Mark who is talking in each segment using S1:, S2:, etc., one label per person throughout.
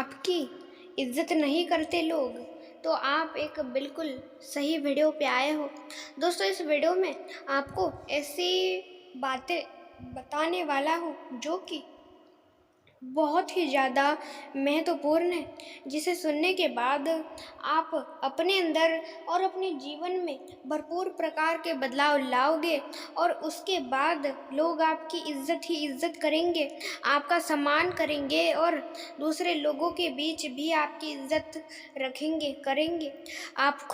S1: आपकी इज़्ज़त नहीं करते लोग, तो आप एक बिल्कुल सही वीडियो पे आए हो। दोस्तों, इस वीडियो में आपको ऐसी बातें बताने वाला हूँ जो कि बहुत ही ज़्यादा महत्वपूर्ण है, जिसे सुनने के बाद आप अपने अंदर और अपने जीवन में भरपूर प्रकार के बदलाव लाओगे और उसके बाद लोग आपकी इज़्ज़त ही इज़्ज़त करेंगे, आपका सम्मान करेंगे और दूसरे लोगों के बीच भी आपकी इज़्ज़त रखेंगे, करेंगे। आप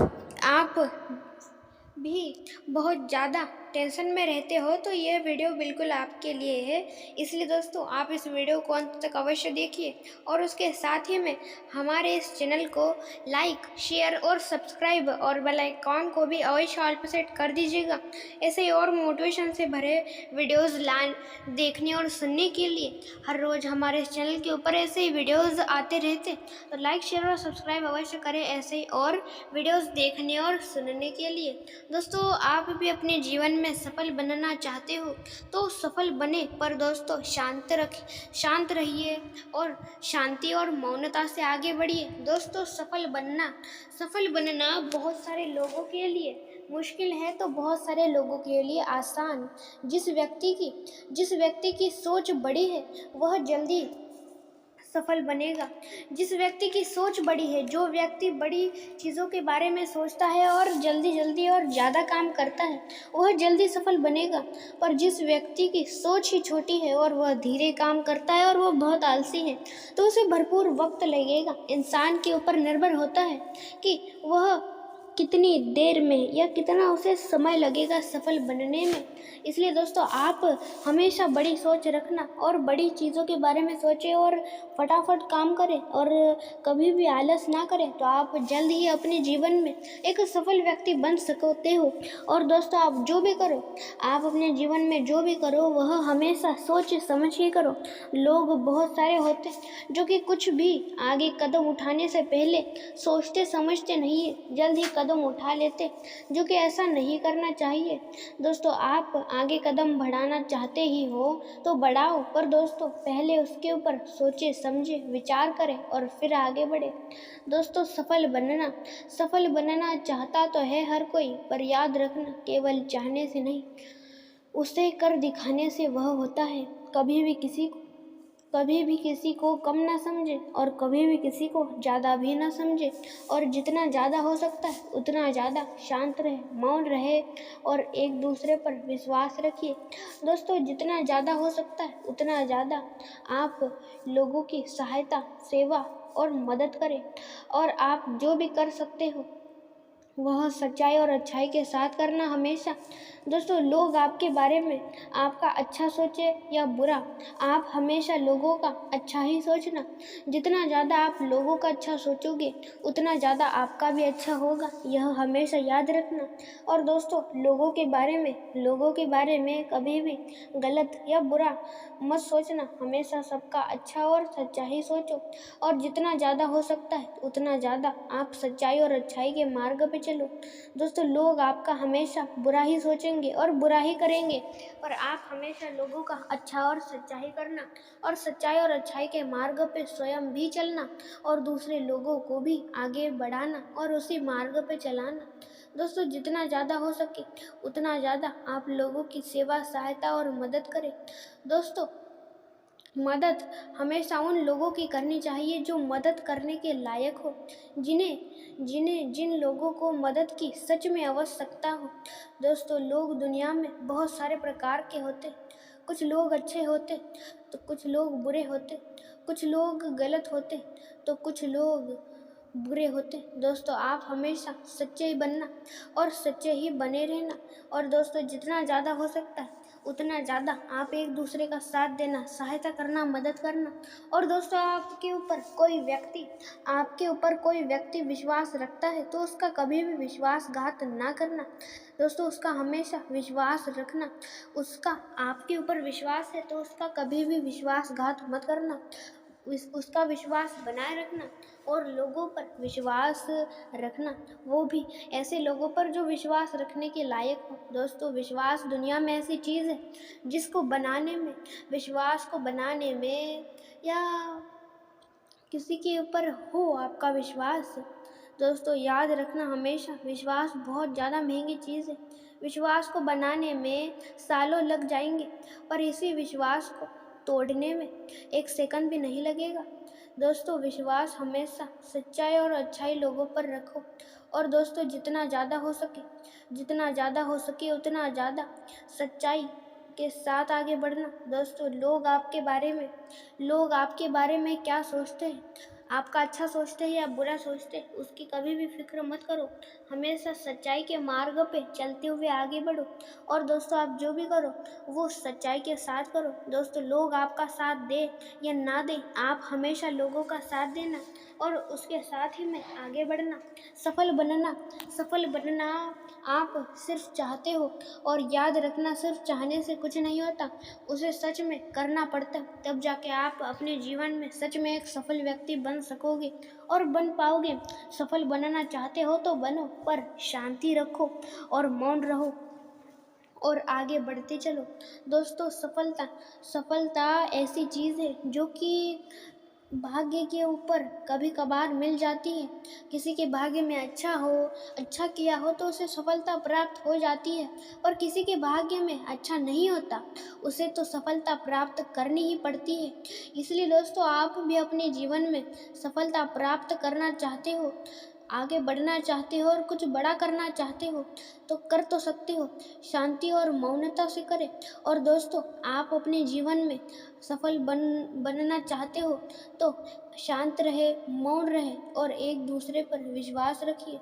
S1: भी बहुत ज़्यादा टेंशन में रहते हो तो ये वीडियो बिल्कुल आपके लिए है। इसलिए दोस्तों, आप इस वीडियो को अंत तक अवश्य देखिए और उसके साथ ही में हमारे इस चैनल को लाइक, शेयर और सब्सक्राइब और बेल आइकॉन को भी अवश्य ऑल पे सेट कर दीजिएगा। ऐसे ही और मोटिवेशन से भरे वीडियोज़ देखने और सुनने के लिए हर रोज़ हमारे इस चैनल के ऊपर ऐसे ही वीडियोज़ आते रहते, तो लाइक, शेयर और सब्सक्राइब अवश्य करें ऐसे ही और वीडियोज़ देखने और सुनने के लिए। दोस्तों, आप भी अपने जीवन में सफल बनना चाहते हो तो सफल बने, पर दोस्तों शांत रहिए और शांति और मौनता से आगे बढ़िए। दोस्तों, सफल बनना बहुत सारे लोगों के लिए मुश्किल है तो बहुत सारे लोगों के लिए आसान। जिस व्यक्ति की सोच बड़ी है वह जल्दी सफल बनेगा। जिस व्यक्ति की सोच बड़ी है, जो व्यक्ति बड़ी चीज़ों के बारे में सोचता है और जल्दी जल्दी और ज़्यादा काम करता है, वह जल्दी सफल बनेगा। पर जिस व्यक्ति की सोच ही छोटी है और वह धीरे काम करता है और वह बहुत आलसी है, तो उसे भरपूर वक्त लगेगा। इंसान के ऊपर निर्भर होता है कि वह कितनी देर में या कितना उसे समय लगेगा सफल बनने में। इसलिए दोस्तों, आप हमेशा बड़ी सोच रखना और बड़ी चीज़ों के बारे में सोचें और फटाफट काम करें और कभी भी आलस ना करें, तो आप जल्द ही अपने जीवन में एक सफल व्यक्ति बन सकते हो। और दोस्तों, आप जो भी करो, आप अपने जीवन में जो भी करो वह हमेशा सोच समझ के करो। लोग बहुत सारे होते हैं जो कि कुछ भी आगे कदम उठाने से पहले सोचते समझते नहीं है, जल्द ही कदम उठा लेते, जो कि ऐसा नहीं करना चाहिए। दोस्तों, आप आगे कदम बढ़ाना चाहते ही हो तो बढ़ाओ, पर दोस्तों पहले उसके ऊपर सोचे समझे विचार करें और फिर आगे बढ़े। दोस्तों, सफल बनना चाहता तो है हर कोई, पर याद रखना केवल चाहने से नहीं, उसे कर दिखाने से वह होता है। कभी भी किसी को कम ना समझे और कभी भी किसी को ज़्यादा भी ना समझे, और जितना ज़्यादा हो सकता है उतना ज़्यादा शांत रहे, मौन रहे और एक दूसरे पर विश्वास रखिए। दोस्तों, जितना ज़्यादा हो सकता है उतना ज़्यादा आप लोगों की सहायता, सेवा और मदद करें, और आप जो भी कर सकते हो वह सच्चाई और अच्छाई के साथ करना हमेशा। दोस्तों, लोग आपके बारे में आपका अच्छा सोचे या बुरा, आप हमेशा लोगों का अच्छा ही सोचना। जितना ज़्यादा आप लोगों का अच्छा सोचोगे उतना ज़्यादा आपका भी अच्छा होगा, यह हमेशा याद रखना। और दोस्तों, लोगों के बारे में कभी भी गलत या बुरा मत सोचना, हमेशा सबका अच्छा और सच्चा ही सोचो। और जितना ज़्यादा हो सकता है उतना ज़्यादा आप सच्चाई और अच्छाई के मार्ग पे चलो। दोस्तों, लोग आपका हमेशा बुरा ही सोचेंगे और बुरा ही करेंगे, पर आप हमेशा लोगों का अच्छा और सच्चाई करना और सच्चाई और अच्छाई के मार्ग पे स्वयं भी चलना और दूसरे लोगों को भी आगे बढ़ाना और उसी मार्ग पे चलाना। दोस्तों, जितना ज़्यादा हो सके उतना ज़्यादा आप लोगों की सेवा, सहायता और मदद करें। दोस्तों, मदद हमेशा उन लोगों की करनी चाहिए जो मदद करने के लायक हो, जिन लोगों को मदद की सच में आवश्यकता हो। दोस्तों, लोग दुनिया में बहुत सारे प्रकार के होते, कुछ लोग अच्छे होते तो कुछ लोग बुरे होते, कुछ लोग गलत होते तो कुछ लोग बुरे होते। दोस्तों, आप हमेशा सच्चे ही बनना और सच्चे ही बने रहना। और दोस्तों, जितना ज़्यादा हो सकता है उतना ज़्यादा आप एक दूसरे का साथ देना, सहायता करना, मदद करना। और दोस्तों, आपके ऊपर कोई व्यक्ति विश्वास रखता है तो उसका कभी भी विश्वासघात ना करना। दोस्तों, उसका हमेशा विश्वास रखना। उसका आपके ऊपर विश्वास है तो उसका कभी भी विश्वासघात मत करना, उसका विश्वास बनाए रखना और लोगों पर विश्वास रखना, वो भी ऐसे लोगों पर जो विश्वास रखने के लायक हो। दोस्तों, विश्वास दुनिया में ऐसी चीज़ है विश्वास को बनाने में या किसी के ऊपर हो आपका विश्वास। दोस्तों याद रखना हमेशा, विश्वास बहुत ज़्यादा महंगी चीज़ है। विश्वास को बनाने में सालों लग जाएंगे, पर इसी विश्वास को तोड़ने में एक सेकंड भी नहीं लगेगा। दोस्तों विश्वास हमेशा सच्चाई और अच्छाई लोगों पर रखो। और दोस्तों जितना ज़्यादा हो सके, उतना ज़्यादा सच्चाई के साथ आगे बढ़ना। दोस्तों लोग आपके बारे में क्या सोचते हैं, आपका अच्छा सोचते हैं या बुरा सोचते हैं, उसकी कभी भी फिक्र मत करो। हमेशा सच्चाई के मार्ग पे चलते हुए आगे बढ़ो। और दोस्तों आप जो भी करो वो सच्चाई के साथ करो। दोस्तों लोग आपका साथ दे या ना दे, आप हमेशा लोगों का साथ देना और उसके साथ ही में आगे बढ़ना। सफल बनना आप सिर्फ चाहते हो, और याद रखना सिर्फ चाहने से कुछ नहीं होता, उसे सच में करना पड़ता, तब जाके आप अपने जीवन में सच में एक सफल व्यक्ति बन सकोगे और बन पाओगे। सफल बनना चाहते हो तो बनो, पर शांति रखो और मौन रहो और आगे बढ़ते चलो। दोस्तों सफलता ऐसी चीज़ है जो कि भाग्य के ऊपर कभी कभार मिल जाती है। किसी के भाग्य में अच्छा किया हो तो उसे सफलता प्राप्त हो जाती है, और किसी के भाग्य में अच्छा नहीं होता, उसे तो सफलता प्राप्त करनी ही पड़ती है। इसलिए दोस्तों आप भी अपने जीवन में सफलता प्राप्त करना चाहते हो, आगे बढ़ना चाहते हो और कुछ बड़ा करना चाहते हो तो कर तो सकते हो, शांति और मौनता से करें। और दोस्तों आप अपने जीवन में सफल बनना चाहते हो तो शांत रहे, मौन रहे और एक दूसरे पर विश्वास रखिए।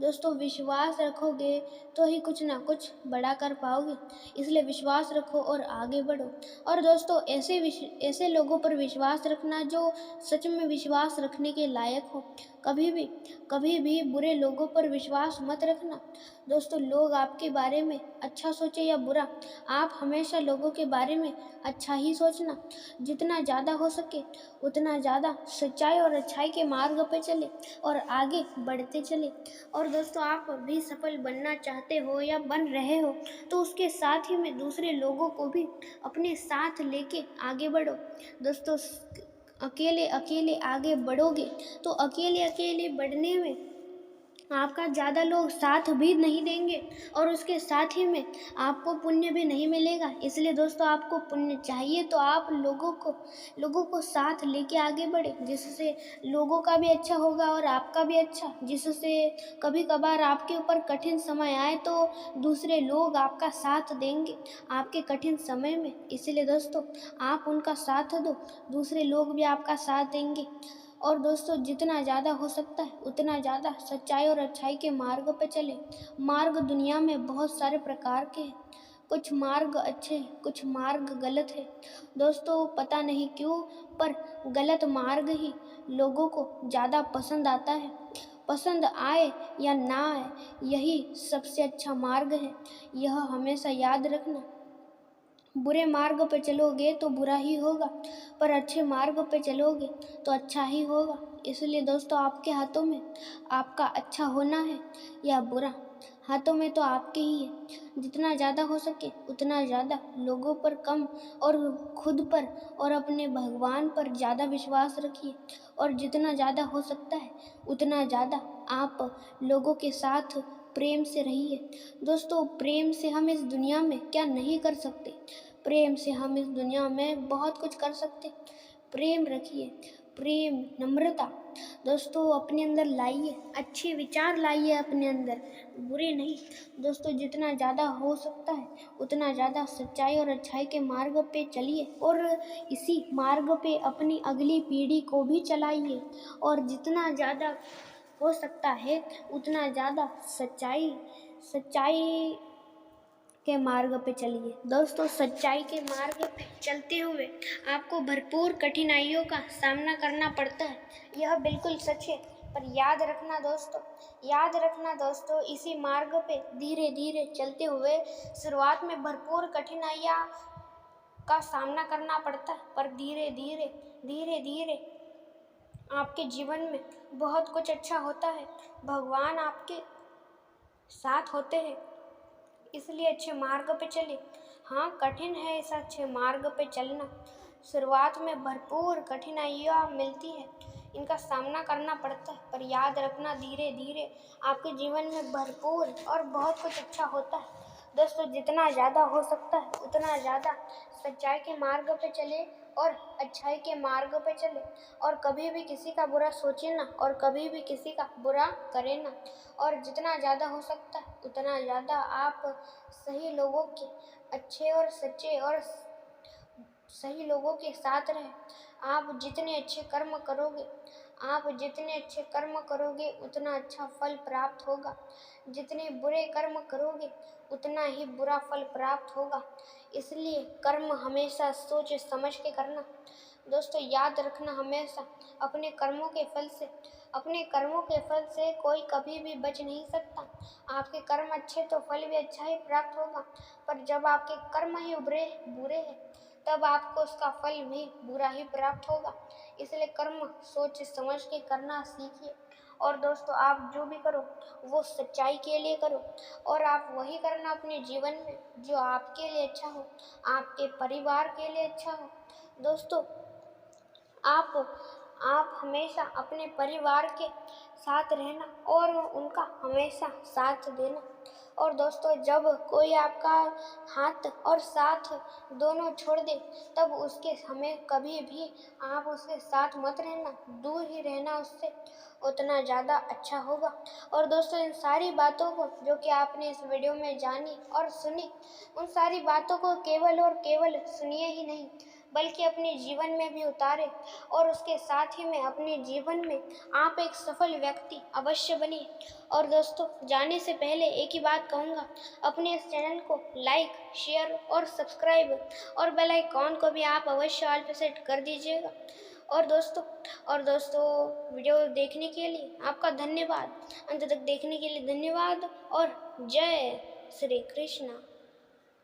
S1: दोस्तों विश्वास रखोगे तो ही कुछ ना कुछ बड़ा कर पाओगे, इसलिए विश्वास रखो और आगे बढ़ो। और दोस्तों ऐसे लोगों पर विश्वास रखना जो सच में विश्वास रखने के लायक हो। कभी भी बुरे लोगों पर विश्वास मत रखना। दोस्तों लोग आपके बारे में अच्छा सोचे या बुरा, आप हमेशा लोगों के बारे में अच्छा ही सोचना। जितना ज़्यादा हो सके उतना ज़्यादा सच्चाई और अच्छाई के मार्ग पर चले और आगे बढ़ते चले। और दोस्तों आप भी सफल बनना चाहते हो या बन रहे हो तो उसके साथ ही में दूसरे लोगों को भी अपने साथ लेके आगे बढ़ो। दोस्तों अकेले आगे बढ़ोगे तो अकेले बढ़ने में आपका ज़्यादा लोग साथ भी नहीं देंगे और उसके साथ ही में आपको पुण्य भी नहीं मिलेगा। इसलिए दोस्तों आपको पुण्य चाहिए तो आप लोगों को साथ लेके आगे बढ़े, जिससे लोगों का भी अच्छा होगा और आपका भी अच्छा, जिससे कभी कभार आपके ऊपर कठिन समय आए तो दूसरे लोग आपका साथ देंगे आपके कठिन समय में। इसलिए दोस्तों आप उनका साथ दो, दूसरे लोग भी आपका साथ देंगे। और दोस्तों जितना ज़्यादा हो सकता है उतना ज़्यादा सच्चाई और अच्छाई के मार्ग पर चले। मार्ग दुनिया में बहुत सारे प्रकार के हैं, कुछ मार्ग अच्छे हैं, कुछ मार्ग गलत है। दोस्तों पता नहीं क्यों पर गलत मार्ग ही लोगों को ज़्यादा पसंद आता है। पसंद आए या ना आए, यही सबसे अच्छा मार्ग है, यह हमेशा याद रखना। बुरे मार्ग पर चलोगे तो बुरा ही होगा, पर अच्छे मार्ग पर चलोगे तो अच्छा ही होगा। इसलिए दोस्तों आपके हाथों में आपका अच्छा होना है या बुरा, हाथों में तो आपके ही है। जितना ज़्यादा हो सके उतना ज़्यादा लोगों पर कम और खुद पर और अपने भगवान पर ज़्यादा विश्वास रखिए। और जितना ज़्यादा हो सकता है उतना ज़्यादा आप लोगों के साथ प्रेम से रहिए। दोस्तों प्रेम से हम इस दुनिया में क्या नहीं कर सकते, प्रेम से हम इस दुनिया में बहुत कुछ कर सकते। प्रेम रखिए, प्रेम, नम्रता दोस्तों अपने अंदर लाइए, अच्छे विचार लाइए अपने अंदर, बुरे नहीं। दोस्तों जितना ज़्यादा हो सकता है उतना ज़्यादा सच्चाई और अच्छाई के मार्ग पे चलिए और इसी मार्ग पे अपनी अगली पीढ़ी को भी चलाइए। और जितना ज़्यादा हो सकता है उतना ज़्यादा सच्चाई के मार्ग पे चलिए। दोस्तों सच्चाई के मार्ग पे चलते हुए आपको भरपूर कठिनाइयों का सामना करना पड़ता है, यह बिल्कुल सच है। पर याद रखना दोस्तों इसी मार्ग पे धीरे धीरे चलते हुए शुरुआत में भरपूर कठिनाइयाँ का सामना करना पड़ता है, पर धीरे धीरे आपके जीवन में बहुत कुछ अच्छा होता है। भगवान आपके साथ होते हैं, इसलिए अच्छे मार्ग पे चले। हाँ कठिन है इस अच्छे मार्ग पे चलना, शुरुआत में भरपूर कठिनाइयाँ मिलती है, इनका सामना करना पड़ता है, पर याद रखना धीरे धीरे आपके जीवन में भरपूर और बहुत कुछ अच्छा होता है। दोस्तों, जितना ज़्यादा हो सकता है उतना ज़्यादा सच्चाई के मार्ग पे चले और अच्छाई के मार्ग पे चले, और कभी भी किसी का बुरा सोचे ना और कभी भी किसी का बुरा करे ना। और जितना ज़्यादा हो सकता है उतना ज़्यादा आप सही लोगों के अच्छे और सच्चे और सही लोगों के साथ रहें। आप जितने अच्छे कर्म करोगे उतना अच्छा फल प्राप्त होगा। जितने बुरे कर्म करोगे उतना ही बुरा फल प्राप्त होगा। इसलिए कर्म हमेशा सोच समझ के करना। दोस्तों, याद रखना, हमेशा अपने कर्मों के फल से कोई कभी भी बच नहीं सकता। आपके कर्म अच्छे तो फल भी अच्छा ही प्राप्त होगा, पर जब आपके कर्म ही बुरे हैं तब आपको उसका फल भी बुरा ही प्राप्त होगा। इसलिए कर्म सोच समझ के करना सीखिए। और दोस्तों, आप जो भी करो वो सच्चाई के लिए करो, और आप वही करना अपने जीवन में जो आपके लिए अच्छा हो, आपके परिवार के लिए अच्छा हो। दोस्तों, आप हमेशा अपने परिवार के साथ रहना और उनका हमेशा साथ देना। और दोस्तों, जब कोई आपका हाथ और साथ दोनों छोड़ दे तब हमें कभी भी आप उसके साथ मत रहना, दूर ही रहना उससे, उतना ज़्यादा अच्छा होगा। और दोस्तों, इन सारी बातों को जो कि आपने इस वीडियो में जानी और सुनी, उन सारी बातों को केवल और केवल सुनिए ही नहीं बल्कि अपने जीवन में भी उतारे, और उसके साथ ही में अपने जीवन में आप एक सफल व्यक्ति अवश्य बनिए। और दोस्तों, जाने से पहले एक ही बात कहूँगा, अपने इस चैनल को लाइक, शेयर और सब्सक्राइब और बेल आइकॉन को भी आप अवश्य ऑल पे सेट कर दीजिएगा। और दोस्तों, वीडियो देखने के लिए आपका धन्यवाद। अंत तक देखने के लिए धन्यवाद और जय श्री कृष्णा।